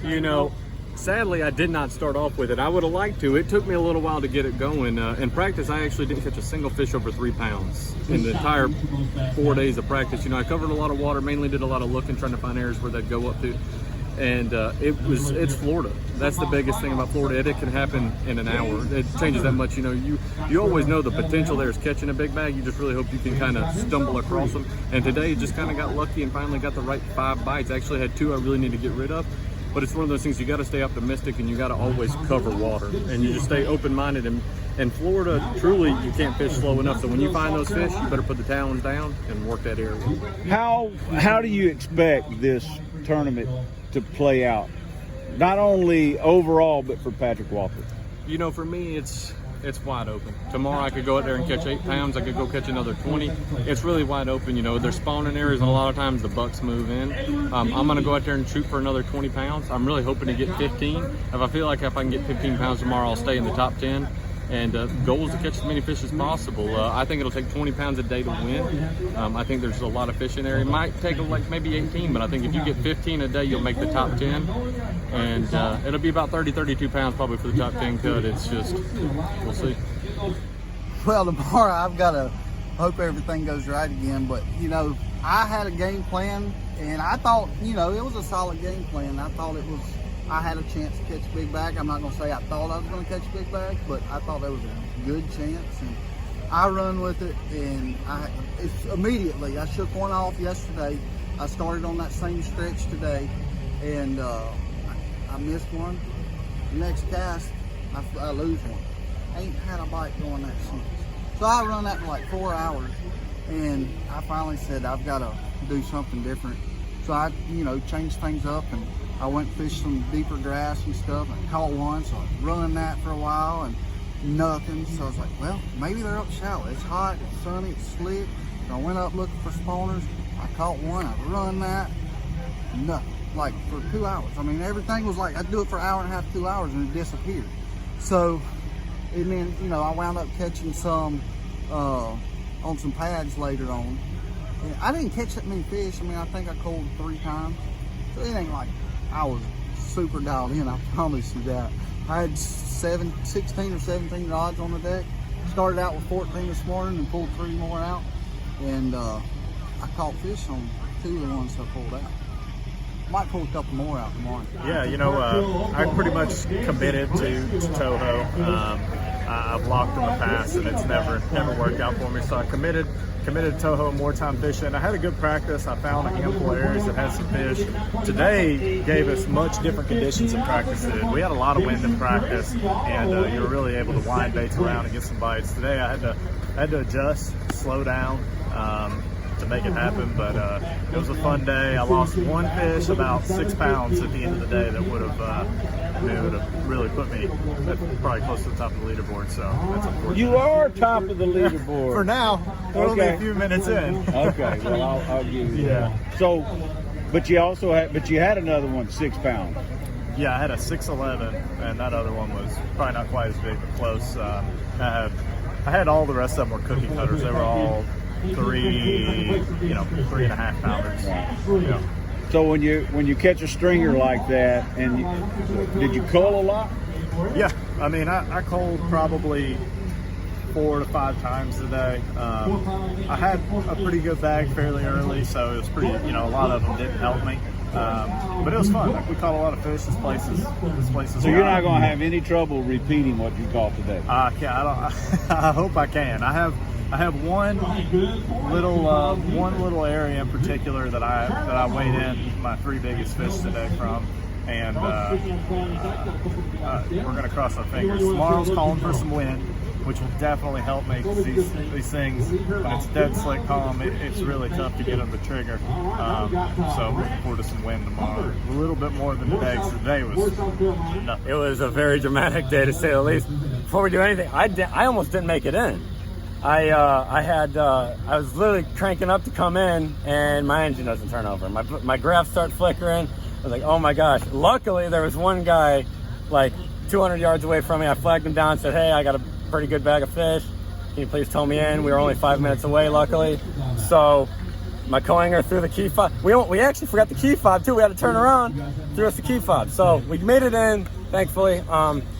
You know, sadly, I did not start off with it. I would have liked to. It took me a little while to get it going. In practice, I actually didn't catch a single fish over 3 pounds in the entire 4 days of practice. You know, I covered a lot of water, mainly did a lot of looking, trying to find areas where they'd go up to. And it's Florida. That's the biggest thing about Florida. It can happen in an hour. It changes that much. You know, you always know the potential there is catching a big bag. You just really hope you can kind of stumble across them. And today, just kind of got lucky and finally got the right 5 bites. I actually had 2 I really need to get rid of. But it's one of those things, you got to stay optimistic and you got to always cover water. And you just stay open-minded. And Florida, truly, you can't fish slow enough. So when you find those fish, you better put the talons down and work that area. How do you expect this tournament to play out? Not only overall, but for Patrick Walker? You know, for me, it's wide open. Tomorrow I could go out there and catch 8 pounds. I could go catch another 20. It's really wide open. You know, there's spawning areas, and a lot of times the bucks move in. I'm going to go out there and shoot for another 20 pounds. I'm really hoping to get 15. If I feel like if I can get 15 pounds tomorrow, I'll stay in the top 10. And goal is to catch as many fish as possible. I think it'll take 20 pounds a day to win. I think there's a lot of fish in there. It might take like maybe 18, but I think if you get 15 a day, you'll make the top 10. And it'll be about 30, 32 pounds probably for the top 10 cut. It's just, we'll see. Well, tomorrow I've got to hope everything goes right again. But, you know, I had a game plan, and I thought, you know, it was a solid game plan. I thought I had a chance to catch a big bag. I'm not going to say I thought I was going to catch a big bag, but I thought there was a good chance. And I run with it, and it's immediately. I shook one off yesterday. I started on that same stretch today, and I missed one. Next cast, I lose one. Ain't had a bite going that since. So I run that for like 4 hours, and I finally said I've got to do something different. So I, you know, changed things up, and I went and fished some deeper grass and stuff. I caught one, so I was running that for a while and nothing. So I was like, well, maybe they're up shallow. It's hot, it's sunny, it's slick. So I went up looking for spawners. I caught one, I run that, nothing. Like for 2 hours. I mean, everything was like, I'd do it for an hour and a half, 2 hours, and it disappeared. So, and then, you know, I wound up catching some on some pads later on. And I didn't catch that many fish. I mean, I think I called 3 times. So it ain't like I was super dialed in, I promise you that. I had 16 or 17 rods on the deck. Started out with 14 this morning and pulled 3 more out. And I caught fish on 2 of the ones I pulled out. Might pull a couple more out tomorrow. Yeah, you know, I pretty much committed to Toho. I've locked in the past, and it's never worked out for me. So I committed to Toho, more time fishing. I had a good practice. I found a handful of areas that had some fish. Today gave us much different conditions in practice. We had a lot of wind in practice, and you were really able to wind baits around and get some bites. Today I had to adjust, slow down to make it happen, but it was a fun day. I lost 1 fish, about 6 pounds at the end of the day that would have really put me probably close to the top of the leaderboard, so that's unfortunate. You are top of the leaderboard. For now. We're only a few minutes in. Okay, well, I'll give you that. So, but you had another one, 6 pounds. Yeah, I had a 6'11", and that other one was probably not quite as big, but close. I had all the rest of them were cookie cutters. They were all 3.5 pounders. Yeah. So when you catch a stringer like that, and did you cull a lot? Yeah, I mean I culled probably 4 to 5 times today. I had a pretty good bag fairly early, so it was pretty. You know, a lot of them didn't help me. But it was fun. Like, we caught a lot of fish. This place is. So you're not going to have any trouble repeating what you caught today? Yeah, I hope I can. I have one little area in particular that I weighed in my 3 biggest fish today from, and we're gonna cross our fingers. Tomorrow's calling for some wind, which will definitely help me. These things, when it's dead slick calm, it's really tough to get on the trigger. So looking forward to some wind tomorrow. A little bit more than today, because today was nothing. It was a very dramatic day, to say the least. Before we do anything, I almost didn't make it in. I was literally cranking up to come in, and my engine doesn't turn over. My graphs start flickering. I was like, oh my gosh. Luckily, there was one guy like 200 yards away from me. I flagged him down and said, hey, I got a pretty good bag of fish. Can you please tow me in? We were only 5 minutes away, luckily. So my co-hanger threw the key fob. We actually forgot the key fob too. We had to turn around, threw us the key fob. So we made it in, thankfully.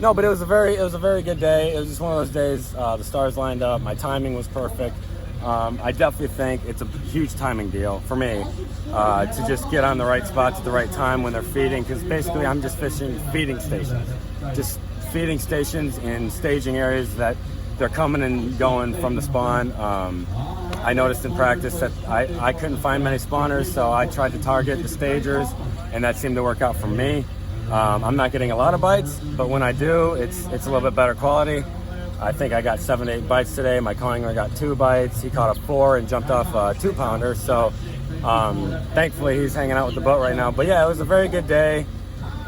No, but it was a very good day. It was just one of those days. The stars lined up. My timing was perfect. I definitely think it's a huge timing deal for me to just get on the right spots at the right time when they're feeding, because basically I'm just fishing feeding stations. Just feeding stations in staging areas that they're coming and going from the spawn. I noticed in practice that I couldn't find many spawners, so I tried to target the stagers, and that seemed to work out for me. I'm not getting a lot of bites, but when I do, it's a little bit better quality. I think I got 7 to 8 bites today. My co-angler got 2 bites. He caught a 4 and jumped off a 2-pounder. So thankfully he's hanging out with the boat right now. But yeah, it was a very good day.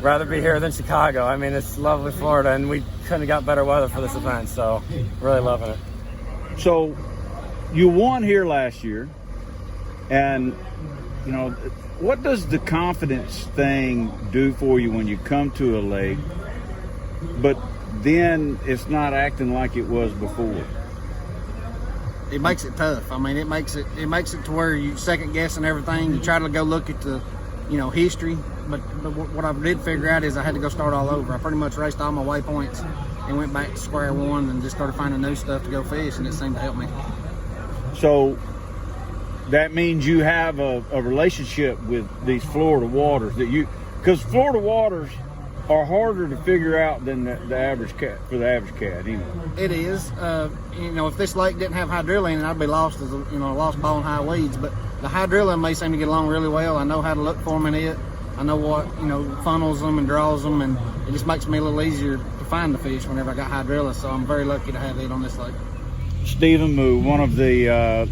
Rather be here than Chicago. I mean, it's lovely Florida, and we couldn't have got better weather for this event. So really loving it. So you won here last year, and you know, what does the confidence thing do for you when you come to a lake, but then it's not acting like it was before? It makes it tough. I mean, it makes it to where you second guessing everything. You try to go look at the, history. But what I did figure out is I had to go start all over. I pretty much raced all my waypoints and went back to square one and just started finding new stuff to go fish, and it seemed to help me. So that means you have a relationship with these Florida waters because Florida waters are harder to figure out than the average cat, for the average cat, anyway. It is. If this lake didn't have hydrillium, I'd be lost as a lost ball in high weeds. But the hydrillium may seem to get along really well. I know how to look for them in it. I know what funnels them and draws them, and it just makes me a little easier to find the fish whenever I got hydrilla. So I'm very lucky to have it on this lake. Stephen Moo, one of the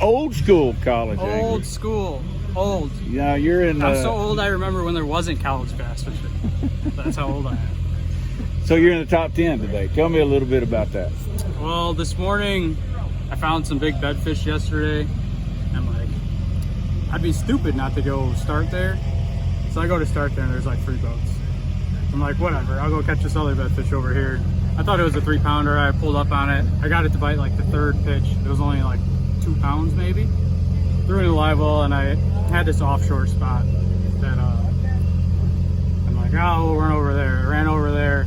old school college anglers. Old school. Old. Yeah, you're in. I'm so old I remember when there wasn't college bass fishing. That's how old I am. So you're in the top 10 today. Tell me a little bit about that. Well, this morning I found some big bedfish yesterday. I'm like, I'd be stupid not to go start there. So I go to start there and there's like 3 boats. I'm like, whatever, I'll go catch this other bedfish over here. I thought it was a 3-pounder. I pulled up on it. I got it to bite like the 3rd pitch. It was only like 2 pounds maybe. Threw it in a live well, and I had this offshore spot that I'm like, oh, we'll run over there. I ran over there.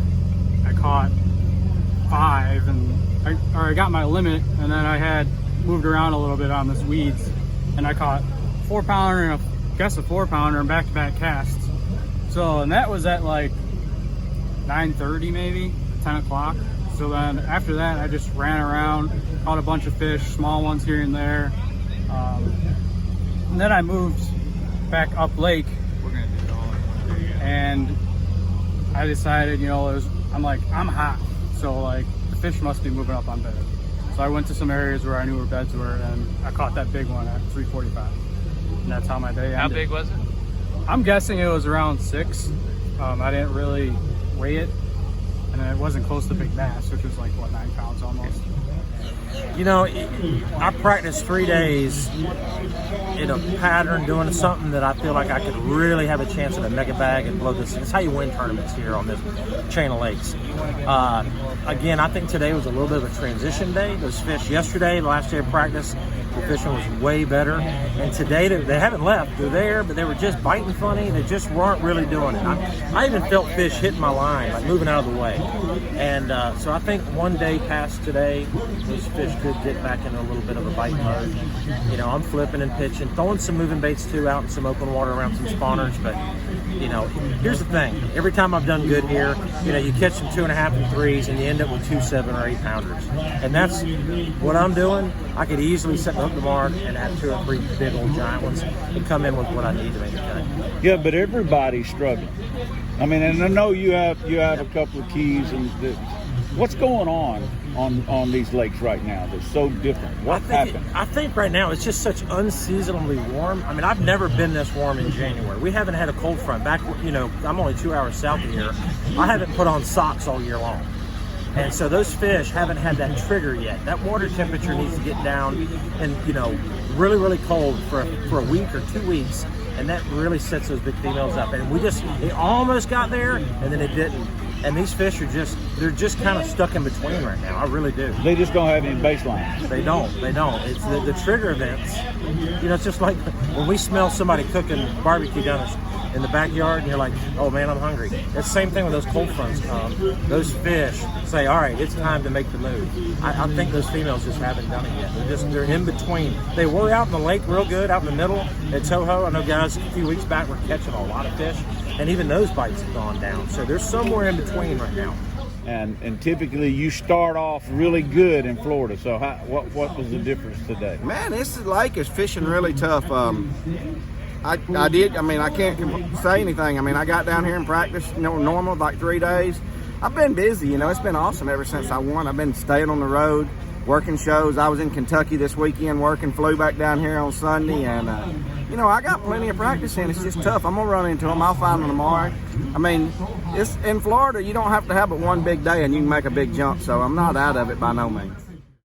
I caught 5, and I got my limit, and then I had moved around a little bit on this weeds, and I caught 4-pounder and a 4-pounder and back-to-back casts. So, and that was at like 9:30 maybe, 10 o'clock. So then after that, I just ran around, caught a bunch of fish, small ones here and there. And then I moved back up lake, and I decided, I'm like, I'm hot, so like the fish must be moving up on bed. So I went to some areas where I knew where beds were, and I caught that big one at 3:45, and that's how my day ended. How big was it? I'm guessing it was around 6. I didn't really weigh it, and it wasn't close to big bass, which was like, 9 pounds almost. I practiced 3 days in a pattern doing something that I feel like I could really have a chance at a mega bag and blow this. It's how you win tournaments here on this chain of lakes. Again, I think today was a little bit of a transition day. Those fish yesterday, the last day of practice, the fishing was way better. And today, they haven't left. They're there, but they were just biting funny. They just weren't really doing it. I even felt fish hitting my line, like moving out of the way. And so I think one day past today, those fish could get back in a little bit of a bite mode. I'm flipping and pitching, throwing some moving baits too out in some open water around some spawners. But, here's the thing. Every time I've done good here, you catch some 2.5 and 3s and you end up with 2 7 or 8 pounders. And that's what I'm doing. I could easily set the hook tomorrow and have 2 or 3 big old giant ones and come in with what I need to make it cut. Yeah, but everybody's struggling. I mean, and I know you have a couple of keys. And what's going on these lakes right now that's so different? What happened? I think right now it's just such unseasonably warm. I mean, I've never been this warm in January. We haven't had a cold front. I'm only 2 hours south of here. I haven't put on socks all year long. And so those fish haven't had that trigger yet. That water temperature needs to get down and, really, really cold for a week or 2 weeks. And that really sets those big females up. And it almost got there, and then it didn't. And these fish are they're just kind of stuck in between right now. I really do. They just don't have any baseline. They don't. It's the trigger events. You know, it's just like when we smell somebody cooking barbecue down in the backyard, and you're like, oh man, I'm hungry. It's the same thing when those cold fronts come. Those fish say, all right, it's time to make the move. I think those females just haven't done it yet. They're in between. They were out in the lake real good, out in the middle at Toho. I know guys a few weeks back were catching a lot of fish, and even those bites have gone down. So they're somewhere in between right now. And typically you start off really good in Florida. So what was the difference today? Man, this lake is fishing really tough. I can't say anything. I mean, I got down here and practiced, normal, like 3 days. I've been busy, it's been awesome ever since I won. I've been staying on the road, working shows. I was in Kentucky this weekend working, flew back down here on Sunday, and, I got plenty of practice in. It's just tough. I'm going to run into them. I'll find them tomorrow. I mean, it's in Florida, you don't have to have but one big day and you can make a big jump, so I'm not out of it by no means.